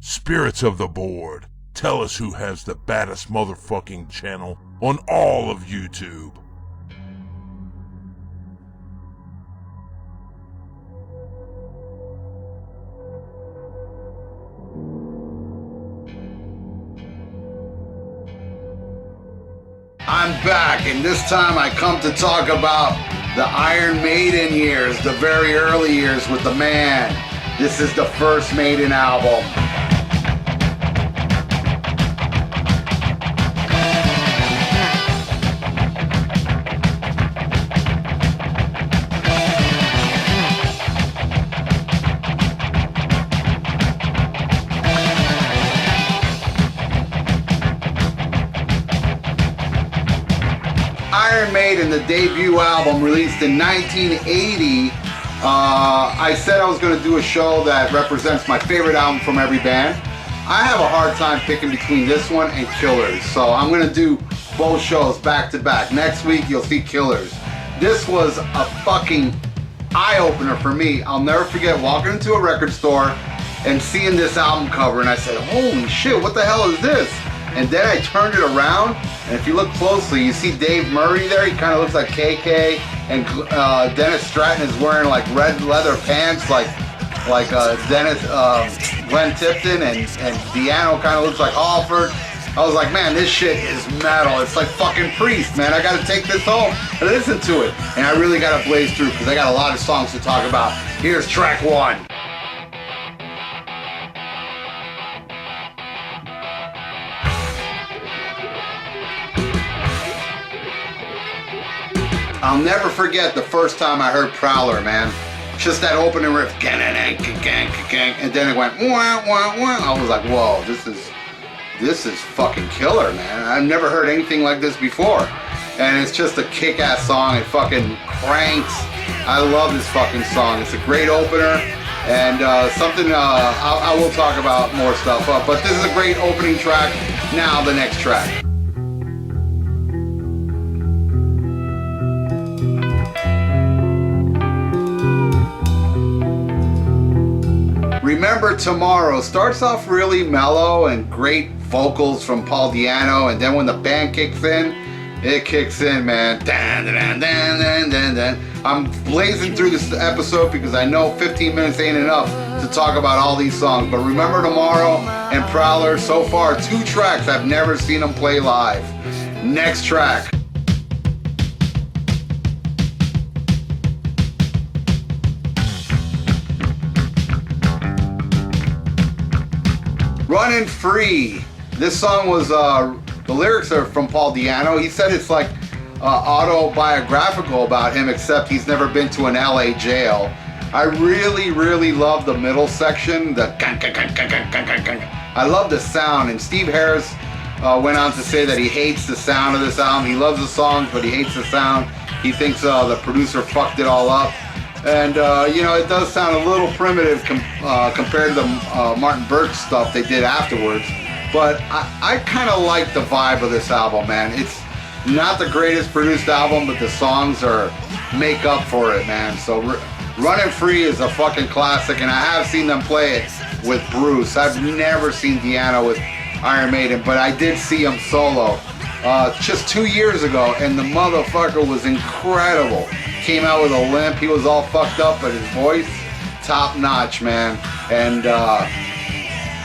Spirits of the board, tell us who has the baddest motherfucking channel on all of YouTube. I'm back, and this time I come to talk about the Iron Maiden years, the very early years with the man. This is the first Maiden album. Iron Maiden, the debut album released in 1980. I said I was going to do a show that represents my favorite album from every band. I have a hard time picking between this one and Killers, so I'm going to do both shows back to back. Next week you'll see Killers. This was a fucking eye-opener for me. I'll never forget walking into a record store and seeing this album cover, and I said, holy shit, what the hell is this? And then I turned it around, and if you look closely, you see Dave Murray there. He kind of looks like KK, and Dennis Stratton is wearing like red leather pants, like Glenn Tipton, and Deano kind of looks like Halford. I was like, man, this shit is metal. It's like fucking Priest, man. I got to take this home and listen to it. And I really got to blaze through because I got a lot of songs to talk about. Here's track one. I'll never forget the first time I heard Prowler, man. Just that opening riff, and then it went wah wah wah. I was like, whoa, this is fucking killer, man. I've never heard anything like this before, and it's just a kick-ass song. It fucking cranks. I love this fucking song. It's a great opener, and something I will talk about more stuff. But this is a great opening track. Now the next track. Remember Tomorrow starts off really mellow and great vocals from Paul Di'Anno, and then when the band kicks in, it kicks in, man. Dan, dan, dan, dan, dan, dan. I'm blazing through this episode because I know 15 minutes ain't enough to talk about all these songs, but Remember Tomorrow and Prowler, so far 2 tracks I've never seen them play live. Next track. Running Free. This song was, the lyrics are from Paul Di'Anno. He said it's like autobiographical about him, except he's never been to an LA jail. I really, really love the middle section. I love the sound, and Steve Harris went on to say that he hates the sound of this album. He loves the songs, but he hates the sound. He thinks the producer fucked it all up. And, you know, it does sound a little primitive compared to the Martin Birch stuff they did afterwards. But I kind of like the vibe of this album, man. It's not the greatest produced album, but the songs make up for it, man. So Running Free is a fucking classic, and I have seen them play it with Bruce. I've never seen Di'Anno with Iron Maiden, but I did see him solo just 2 years ago, and the motherfucker was incredible. Came out with a limp. He was all fucked up, but his voice, top notch, man. And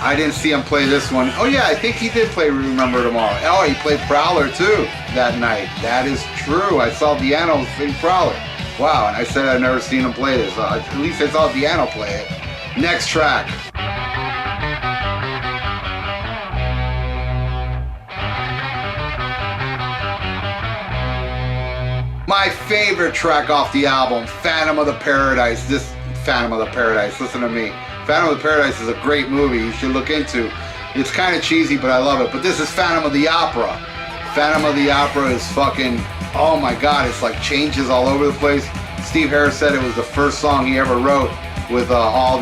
I didn't see him play this one. Oh yeah, I think he did play Remember Tomorrow. Oh, he played Prowler too that night. That is true. I saw Di'Anno sing Prowler. Wow, and I said I've never seen him play this. At least I saw Di'Anno play it. Next track. My favorite track off the album, Phantom of the Paradise. This Phantom of the Paradise, listen to me. Phantom of the Paradise is a great movie you should look into. It's kind of cheesy, but I love it. But this is Phantom of the Opera. Phantom of the Opera is fucking, oh my God, it's like changes all over the place. Steve Harris said it was the first song he ever wrote with all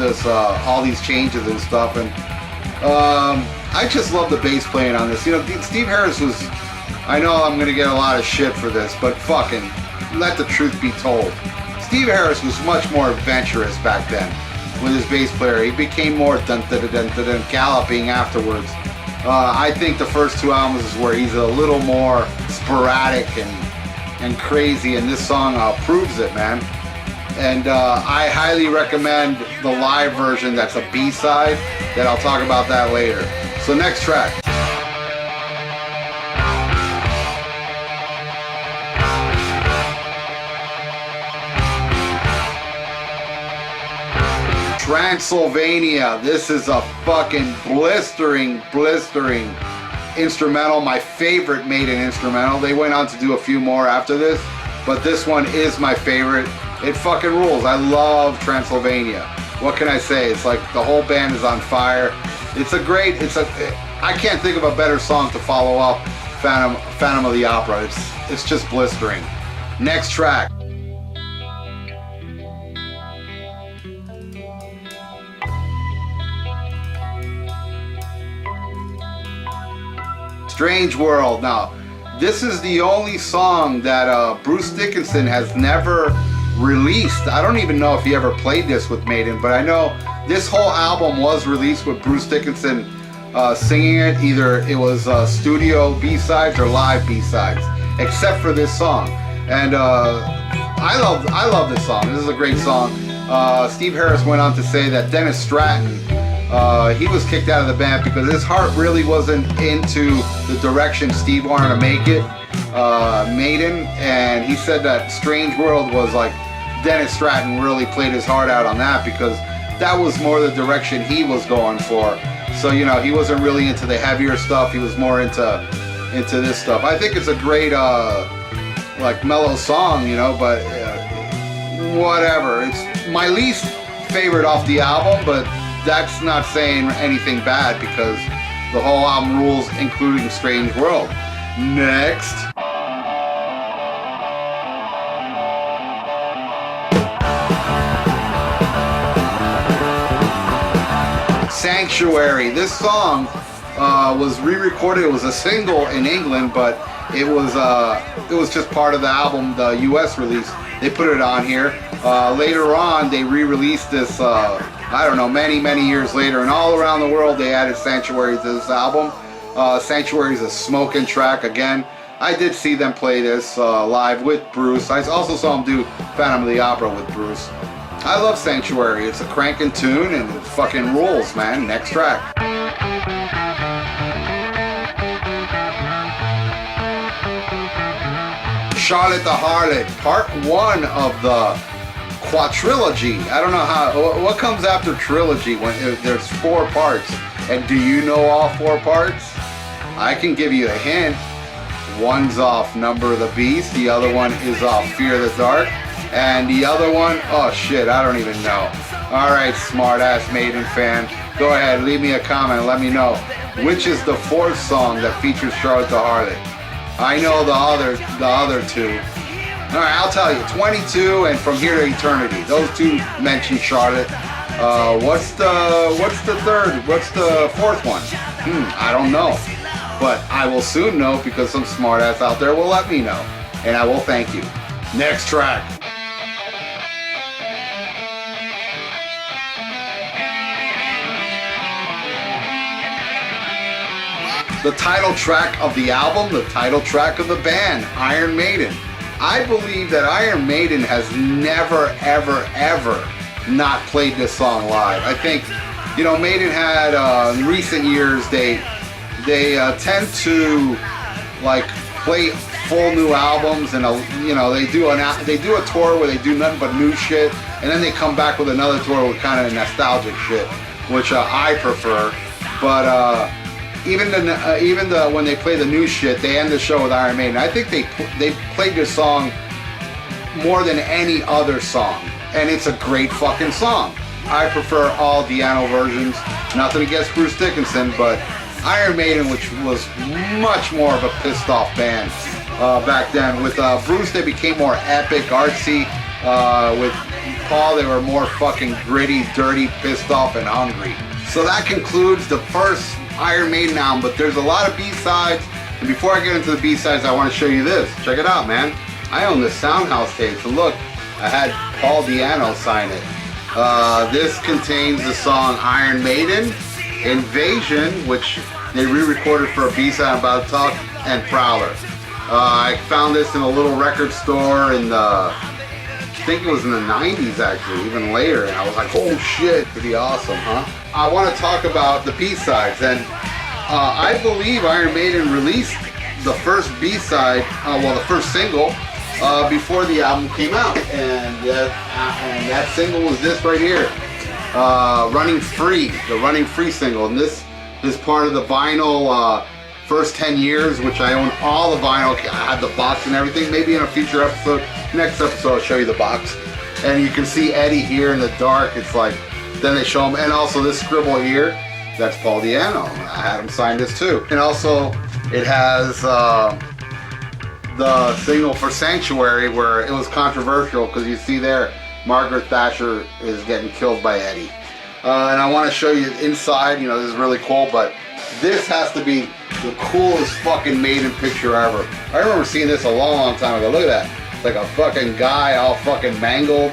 these changes and stuff. And I just love the bass playing on this. You know, Steve Harris was, I know I'm gonna get a lot of shit for this, but fucking let the truth be told. Steve Harris was much more adventurous back then. with his bass player. He became more dun dun dun dun dun galloping afterwards. I think the first two albums is where he's a little more sporadic and crazy, and this song proves it, man. And I highly recommend the live version that's a B-side, that I'll talk about that later. So next track. Transylvania. This is a fucking blistering instrumental. My favorite Maiden instrumental. They went on to do a few more after this, but this one is my favorite. It fucking rules. I love Transylvania. What can I say? It's like the whole band is on fire. I can't think of a better song to follow up Phantom of the Opera. It's just blistering. Next track. Strange World. Now, this is the only song that Bruce Dickinson has never released. I don't even know if he ever played this with Maiden, but I know this whole album was released with Bruce Dickinson singing it. Either it was studio B-sides or live B-sides, except for this song. And I love this song. This is a great song. Steve Harris went on to say that Dennis Stratton, he was kicked out of the band because his heart really wasn't into the direction Steve wanted to make it, Maiden, and he said that Strange World was like, Dennis Stratton really played his heart out on that because that was more the direction he was going for. So, you know, he wasn't really into the heavier stuff, he was more into this stuff. I think it's a great, like, mellow song, you know, but whatever. It's my least favorite off the album, but that's not saying anything bad because the whole album rules, including Strange World. Next. Sanctuary. This song was re-recorded. It was a single in England, but it was just part of the album, the US release. They put it on here. Later on, they re-released this, I don't know, many years later, and all around the world they added Sanctuary to this album. Sanctuary is a smoking track. Again, I did see them play this live with Bruce. I also saw them do Phantom of the Opera with Bruce. I love Sanctuary. It's a cranking tune and it fucking rules, man. Next track. Charlotte the Harlot, part one of the quadrilogy. I don't know what comes after trilogy when there's 4 parts. And do you know all 4 parts? I can give you a hint. One's off Number of the Beast, the other one is off Fear the Dark, and the other one, oh shit, I don't even know. Alright, smart ass Maiden fan, go ahead, leave me a comment and let me know which is the 4th song that features Charlotte the Harlot. I know the other 2. Alright, I'll tell you, 22 and From Here to Eternity. Those 2 mention Charlotte. What's the 3rd? What's the 4th one? I don't know. But I will soon know because some smartass out there will let me know. And I will thank you. Next track. The title track of the album, the title track of the band, Iron Maiden. I believe that Iron Maiden has never, ever not played this song live. I think, you know, Maiden had, in recent years, they tend to, like, play full new albums, and, you know, they do a tour where they do nothing but new shit, and then they come back with another tour with kind of nostalgic shit, which I prefer. But, even when they play the new shit, they end the show with Iron Maiden. I think they played this song more than any other song, and it's a great fucking song. I prefer all Di'Anno versions. Nothing against Bruce Dickinson, but Iron Maiden, which was much more of a pissed off band back then. With Bruce, they became more epic, artsy. With Paul, they were more fucking gritty, dirty, pissed off, and hungry. So that concludes the first Iron Maiden album, but there's a lot of B-sides, and before I get into the B-sides, I want to show you this. Check it out, man. I own this Soundhouse tape, so look, I had Paul Di'Anno sign it. This contains the song Iron Maiden, Invasion, which they re-recorded for a B-side I'm about to talk, and Prowler. I found this in a little record store in the, I think it was in the 90s actually, even later, and I was like, oh shit, pretty awesome, huh? I want to talk about the B-sides, and I believe Iron Maiden released the first B-side, the first single, before the album came out, and that single was this right here, Running Free, the Running Free single, and this is part of the vinyl first 10 years, which I own all the vinyl. I have the box and everything. Maybe in a future episode, next episode, I'll show you the box. And you can see Eddie here in the dark. It's like, then they show him, and also this scribble here, that's Paul Di'Anno. I had him sign this too. And also, it has the single for Sanctuary, where it was controversial because you see there, Margaret Thatcher is getting killed by Eddie. And I want to show you inside, you know, this is really cool, but this has to be the coolest fucking Maiden picture ever. I remember seeing this a long time ago. Look at that. It's like a fucking guy all fucking mangled,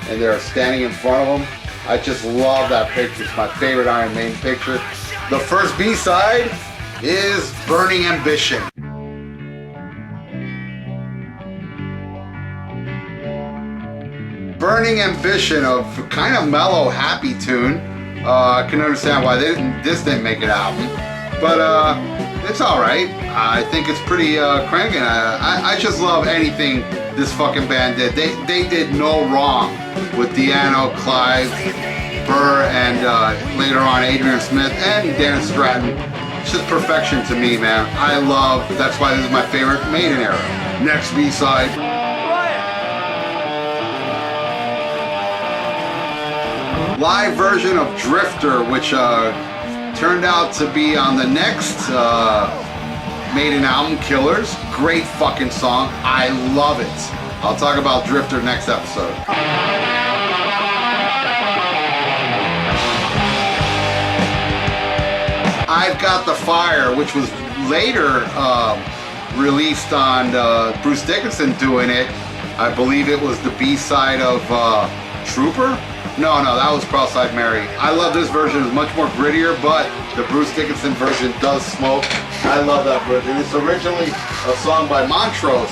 and they're standing in front of him. I just love that picture. It's my favorite Iron Maiden picture. The first B-side is Burning Ambition. Burning Ambition, a kind of mellow, happy tune. I can understand why this didn't make an album, but it's all right. I think it's pretty cranking. I just love anything this fucking band did. They did no wrong with Di'Anno, Clive, Burr, and later on Adrian Smith and Dan Stratton. It's just perfection to me, man. I love. That's why this is my favorite Maiden era. Next B-side. Live version of Drifter, which turned out to be on the next Maiden album, Killers. Great fucking song. I love it. I'll talk about Drifter next episode. I've Got the Fire, which was later released on Bruce Dickinson doing it. I believe it was the B-side of Trooper? No, that was Cross-Eyed Mary. I love this version. It's much more grittier, but the Bruce Dickinson version does smoke. I love that version. It's originally a song by Montrose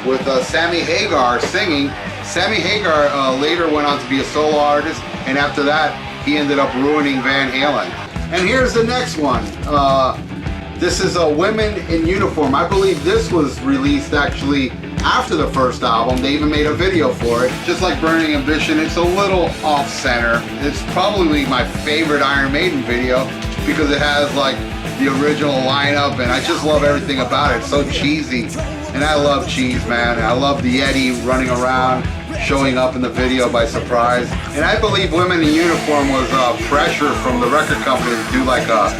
with Sammy Hagar singing. Sammy Hagar later went on to be a solo artist, and after that, he ended up ruining Van Halen. And here's the next one. This is Women in Uniform. I believe this was released actually after the first album. They even made a video for it. Just like Burning Ambition, it's a little off-center. It's probably my favorite Iron Maiden video because it has like the original lineup, and I just love everything about it. It's so cheesy, and I love cheese, man. I love the Eddie running around, showing up in the video by surprise. And I believe Women in Uniform was pressure from the record company to do like a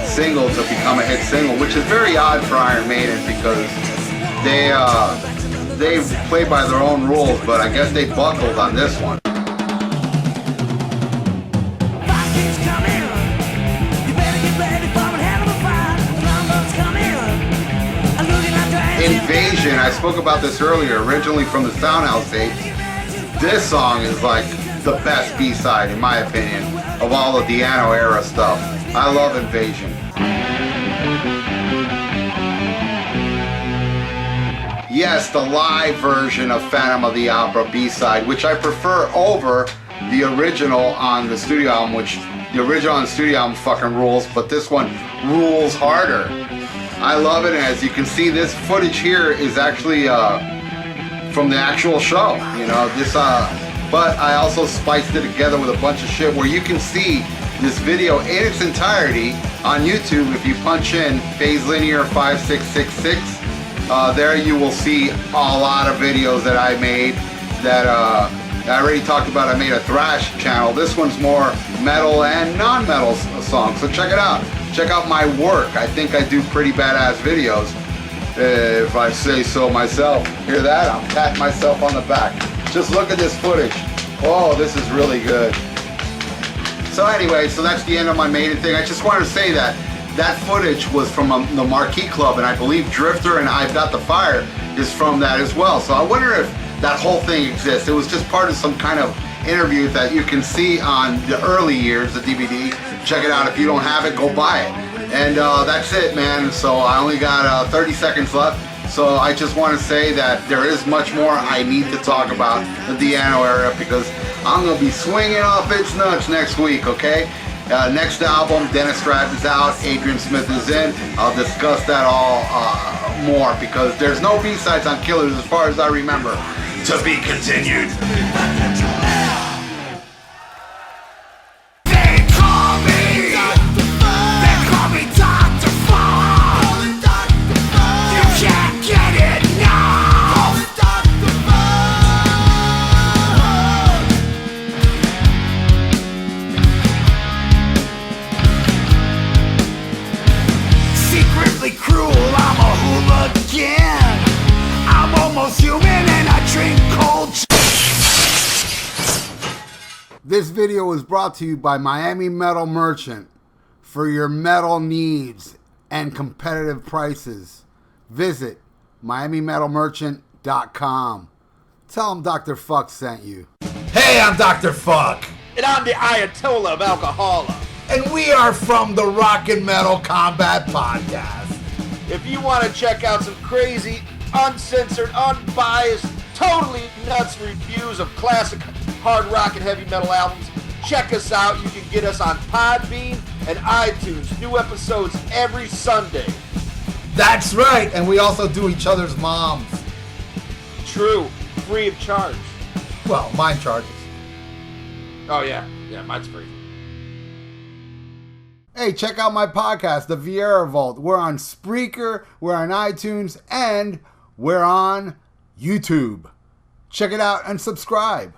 single to become a hit single, which is very odd for Iron Maiden because they play by their own rules, but I guess they buckled on this one. Invasion, I spoke about this earlier, originally from the Soundhouse tapes. This song is like the best B-side, in my opinion, of all the Di'Anno era stuff. I love Invasion. Yes, the live version of Phantom of the Opera B-side, which I prefer over the original on the studio album, which the original on the studio album fucking rules, but this one rules harder. I love it, and as you can see, this footage here is actually from the actual show, you know, this, but I also spiced it together with a bunch of shit where you can see this video in its entirety on YouTube. If you punch in Phase Linear 5666, there you will see a lot of videos that I made that I already talked about. I made a thrash channel. This one's more metal and non-metal songs, so check it out. Check out my work. I think I do pretty badass videos, if I say so myself. Hear that? I'm patting myself on the back. Just look at this footage. Oh, this is really good. So anyway, so that's the end of my Maiden thing. I just wanted to say that that footage was from the Marquee Club, and I believe Drifter and I've Got the Fire is from that as well. So I wonder if that whole thing exists. It was just part of some kind of interviews that you can see on the early years, the DVD. Check it out. If you don't have it, go buy it. And that's it, man. So I only got 30 seconds left. So I just want to say that there is much more I need to talk about the Diano era, because I'm going to be swinging off its nuts next week, okay? Next album, Dennis Stratton's out, Adrian Smith is in. I'll discuss that all more, because there's no B-sides on Killers as far as I remember. To be continued. This video was brought to you by Miami Metal Merchant. For your metal needs and competitive prices, visit MiamiMetalMerchant.com. Tell them Dr. Fuck sent you. Hey, I'm Dr. Fuck. And I'm the Ayatollah of Alcohola. And we are from the Rock and Metal Combat Podcast. If you want to check out some crazy, uncensored, unbiased, totally nuts reviews of classic hard rock and heavy metal albums, check us out. You can get us on Podbean and iTunes. New episodes every Sunday. That's right. And we also do each other's moms. True. Free of charge. Well, mine charges. Oh, yeah. Yeah, mine's free. Hey, check out my podcast, The Viera Vault. We're on Spreaker, we're on iTunes, and we're on YouTube. Check it out and subscribe.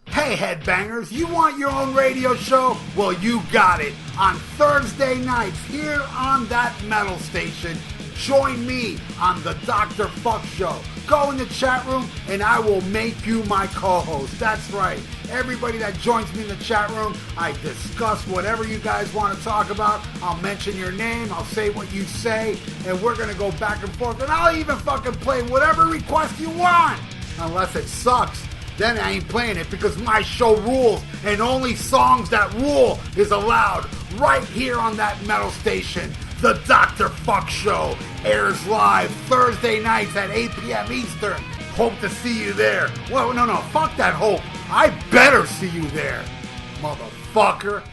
Hey, headbangers, you want your own radio show? Well, you got it. On Thursday nights here on that metal station, join me on the Dr. Fuck Show. Go in the chat room and I will make you my co-host. That's right. Everybody that joins me in the chat room, I discuss whatever you guys want to talk about. I'll mention your name, I'll say what you say, and we're going to go back and forth. And I'll even fucking play whatever request you want. Unless it sucks. Then I ain't playing it, because my show rules, and only songs that rule is allowed right here on that metal station. The Dr. Fuck Show airs live Thursday nights at 8 p.m. Eastern. Hope to see you there. Well, no, fuck that hope. I better see you there, motherfucker.